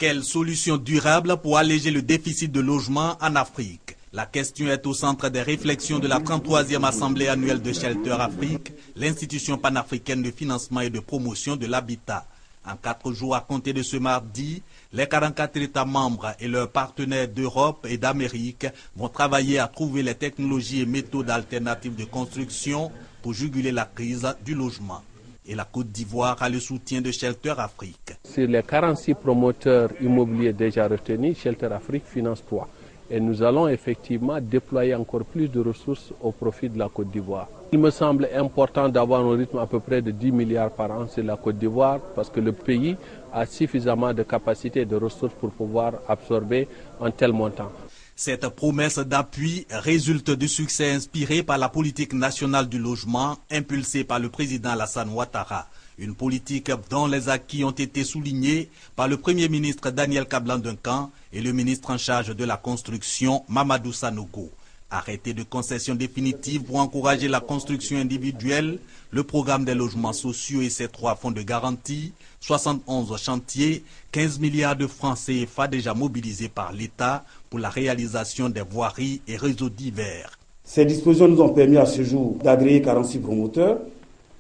Quelle solution durable pour alléger le déficit de logement en Afrique? La question est au centre des réflexions de la 33e Assemblée annuelle de Shelter Afrique, l'institution panafricaine de financement et de promotion de l'habitat. En 4 jours à compter de ce mardi, les 44 États membres et leurs partenaires d'Europe et d'Amérique vont travailler à trouver les technologies et méthodes alternatives de construction pour juguler la crise du logement. Et la Côte d'Ivoire a le soutien de Shelter Afrique. Sur les 46 promoteurs immobiliers déjà retenus, Shelter Afrique finance 3. Et nous allons effectivement déployer encore plus de ressources au profit de la Côte d'Ivoire. Il me semble important d'avoir un rythme à peu près de 10 milliards par an sur la Côte d'Ivoire parce que le pays a suffisamment de capacité et de ressources pour pouvoir absorber un tel montant. Cette promesse d'appui résulte du succès inspiré par la politique nationale du logement impulsée par le président Alassane Ouattara. Une politique dont les acquis ont été soulignés par le Premier ministre Daniel Kablan-Duncan et le ministre en charge de la construction Mamadou Sanogo. Arrêté de concession définitive pour encourager la construction individuelle, le programme des logements sociaux et ses 3 fonds de garantie, 71 chantiers, 15 milliards de francs CFA déjà mobilisés par l'État pour la réalisation des voiries et réseaux divers. Ces dispositions nous ont permis à ce jour d'agréer 46 promoteurs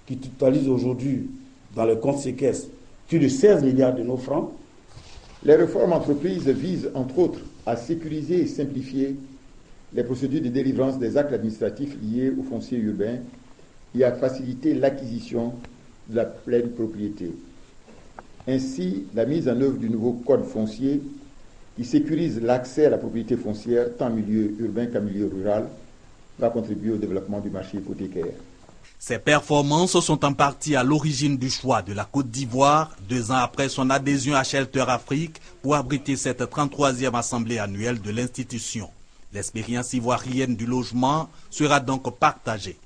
qui totalisent aujourd'hui dans le compte séquestre plus de 16 milliards de nos francs. Les réformes entreprises visent entre autres à sécuriser et simplifier les procédures de délivrance des actes administratifs liés au foncier urbain et à faciliter l'acquisition de la pleine propriété. Ainsi, la mise en œuvre du nouveau code foncier qui sécurise l'accès à la propriété foncière tant en milieu urbain qu'en milieu rural va contribuer au développement du marché hypothécaire. Ces performances sont en partie à l'origine du choix de la Côte d'Ivoire, 2 ans après son adhésion à Shelter Afrique, pour abriter cette 33e assemblée annuelle de l'institution. L'expérience ivoirienne du logement sera donc partagée.